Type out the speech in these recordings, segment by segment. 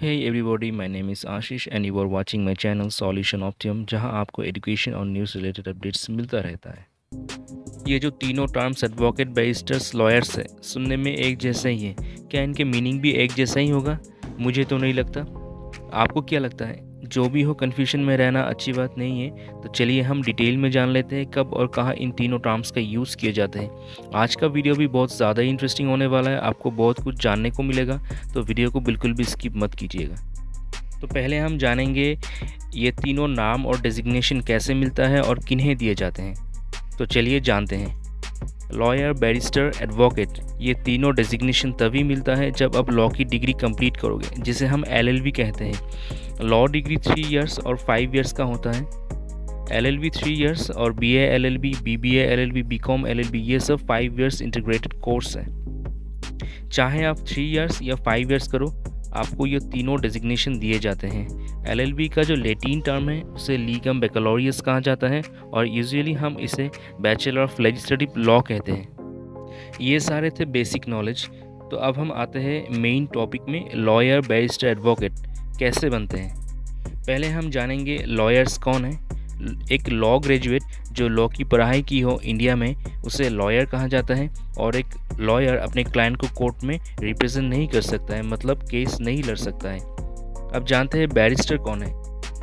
Hey everybody, my name is Ashish and you are watching my channel Solution Optimum जहां आपको education और news related updates मिलता रहता है। ये जो तीनों टर्म्स एडवोकेट, बैरिस्टर्स, लॉयर्स है, सुनने में एक जैसा ही है। क्या इनके मीनिंग भी एक जैसा ही होगा? मुझे तो नहीं लगता। आपको क्या लगता है? जो भी हो, कन्फ्यूजन में रहना अच्छी बात नहीं है। तो चलिए हम डिटेल में जान लेते हैं कब और कहाँ इन तीनों टर्म्स का यूज़ किए जाते हैं। आज का वीडियो भी बहुत ज़्यादा ही इंटरेस्टिंग होने वाला है, आपको बहुत कुछ जानने को मिलेगा, तो वीडियो को बिल्कुल भी स्किप मत कीजिएगा। तो पहले हम जानेंगे ये तीनों नाम और डेजिग्नेशन कैसे मिलता है और किन्हें दिए जाते हैं। तो चलिए जानते हैं। लॉयर, बैरिस्टर, एडवोकेट, ये तीनों डेजिग्नेशन तभी मिलता है जब आप लॉ की डिग्री कंप्लीट करोगे, जिसे हम LLB कहते हैं। लॉ डिग्री 3 इयर्स और 5 इयर्स का होता है। LLB 3 इयर्स और BA LLB, BBA LLB, BCom LLB, ये सब 5 इयर्स इंटीग्रेटेड कोर्स है। चाहे आप 3 इयर्स या 5 इयर्स करो, आपको ये तीनों डेजिग्नेशन दिए जाते हैं। LLB का जो लैटिन टर्म है उसे लीगम बैकलोरियस कहा जाता है और यूजुअली हम इसे बैचलर ऑफ लेजिस्लेटिव लॉ कहते हैं। ये सारे थे बेसिक नॉलेज। तो अब हम आते हैं मेन टॉपिक में, लॉयर, बैरिस्टर, एडवोकेट कैसे बनते हैं। पहले हम जानेंगे लॉयर्स कौन है। एक लॉ ग्रेजुएट जो लॉ की पढ़ाई की हो इंडिया में, उसे लॉयर कहा जाता है। और एक लॉयर अपने क्लाइंट को कोर्ट में रिप्रेजेंट नहीं कर सकता है, मतलब केस नहीं लड़ सकता है। अब जानते हैं बैरिस्टर कौन है।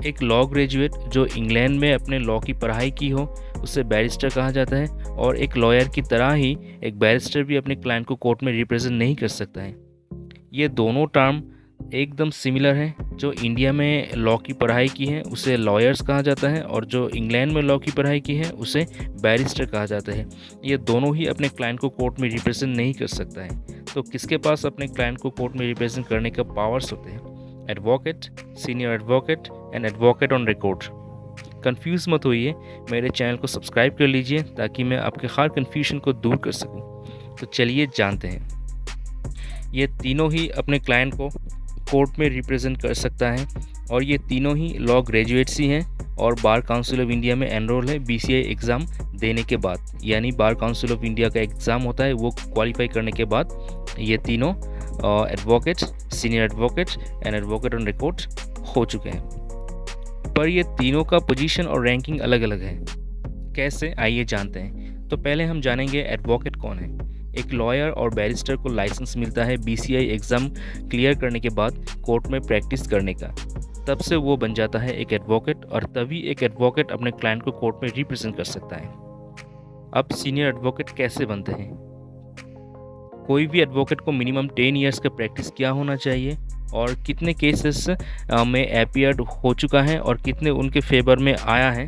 एक लॉ ग्रेजुएट जो इंग्लैंड में अपने लॉ की पढ़ाई की हो, उसे बैरिस्टर कहा जाता है। और एक लॉयर की तरह ही एक बैरिस्टर भी अपने क्लाइंट को कोर्ट में रिप्रेजेंट नहीं कर सकता है। ये दोनों टर्म एकदम सिमिलर है। जो इंडिया में लॉ की पढ़ाई की है उसे लॉयर्स कहा जाता है और जो इंग्लैंड में लॉ की पढ़ाई की है उसे बैरिस्टर कहा जाता है। ये दोनों ही अपने क्लाइंट को कोर्ट में रिप्रेजेंट नहीं कर सकता है। तो किसके पास अपने क्लाइंट को कोर्ट में रिप्रेजेंट करने का पावर्स होते हैं? Advocate, senior advocate and advocate on record. Confuse मत होइए, मेरे चैनल को सब्सक्राइब कर लीजिए ताकि मैं आपके हर कन्फ्यूजन को दूर कर सकूं। तो चलिए जानते हैं। ये तीनों ही अपने क्लाइंट को कोर्ट में रिप्रेजेंट कर सकता है और ये तीनों ही लॉ ग्रेजुएट्स ही हैं और बार काउंसिल ऑफ इंडिया में एनरोल है BCI एग्ज़ाम देने के बाद। यानी बार काउंसिल ऑफ इंडिया का एग्ज़ाम होता है, वो क्वालिफाई करने के बाद ये तीनों advocate, senior advocate and advocate on record हो चुके हैं। पर ये तीनों का पोजीशन और रैंकिंग अलग अलग है। कैसे, आइए जानते हैं। तो पहले हम जानेंगे एडवोकेट कौन है। एक लॉयर और बैरिस्टर को लाइसेंस मिलता है BCI एग्ज़ाम क्लियर करने के बाद कोर्ट में प्रैक्टिस करने का। तब से वो बन जाता है एक एडवोकेट और तभी एक एडवोकेट अपने क्लाइंट को कोर्ट में रिप्रेजेंट कर सकता है। अब सीनियर एडवोकेट कैसे बनते हैं। कोई भी एडवोकेट को मिनिमम 10 इयर्स का प्रैक्टिस किया होना चाहिए और कितने केसेस में अपीयर्ड हो चुका है और कितने उनके फेवर में आया है।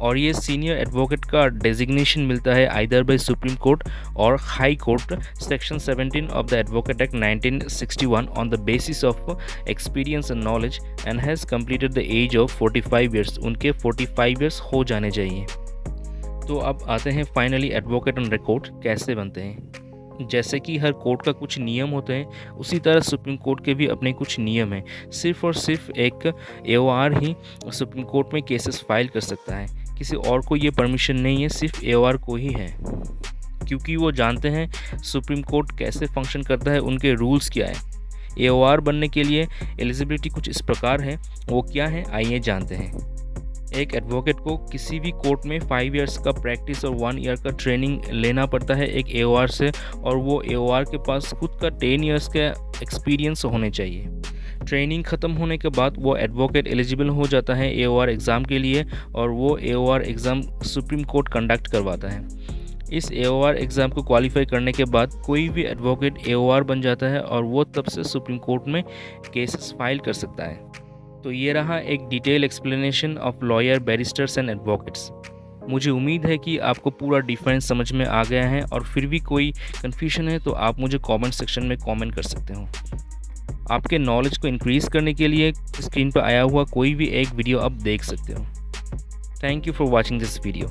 और ये सीनियर एडवोकेट का डेजिग्नेशन मिलता है आइदर बाय सुप्रीम कोर्ट और high court, section 17 of the advocate act 1961 on the basis of experience and knowledge and has completed the age of 45 years. उनके 45 ईयर्स हो जाने चाहिए। तो अब आते हैं फाइनली एडवोकेट ऑन रिकॉर्ड कैसे बनते हैं। जैसे कि हर कोर्ट का कुछ नियम होते हैं, उसी तरह सुप्रीम कोर्ट के भी अपने कुछ नियम हैं। सिर्फ और सिर्फ एक AOR ही सुप्रीम कोर्ट में केसेस फाइल कर सकता है, किसी और को ये परमिशन नहीं है, सिर्फ AOR को ही है। क्योंकि वो जानते हैं सुप्रीम कोर्ट कैसे फंक्शन करता है, उनके रूल्स क्या है। AOR बनने के लिए एलिजिबिलिटी कुछ इस प्रकार है। वो क्या है, आइए जानते हैं। एक एडवोकेट को किसी भी कोर्ट में 5 इयर्स का प्रैक्टिस और 1 ईयर का ट्रेनिंग लेना पड़ता है एक AOR से, और वो AOR के पास खुद का 10 इयर्स का एक्सपीरियंस होने चाहिए। ट्रेनिंग ख़त्म होने के बाद वो एडवोकेट एलिजिबल हो जाता है AOR एग्ज़ाम के लिए और वो AOR exam supreme court conduct करवाता है। इस AOR एग्ज़ाम को क्वालिफाई करने के बाद कोई भी एडवोकेट AOR बन जाता है और वो तब से सुप्रीम कोर्ट में केसेस फाइल कर सकता है। तो ये रहा एक detail explanation of lawyer, barrister's and advocates. मुझे उम्मीद है कि आपको पूरा डिफरेंस समझ में आ गया है और फिर भी कोई कन्फ्यूजन है तो आप मुझे कमेंट सेक्शन में कमेंट कर सकते हो। आपके नॉलेज को इंक्रीज़ करने के लिए स्क्रीन पर आया हुआ कोई भी एक वीडियो आप देख सकते हो। Thank you for watching this video.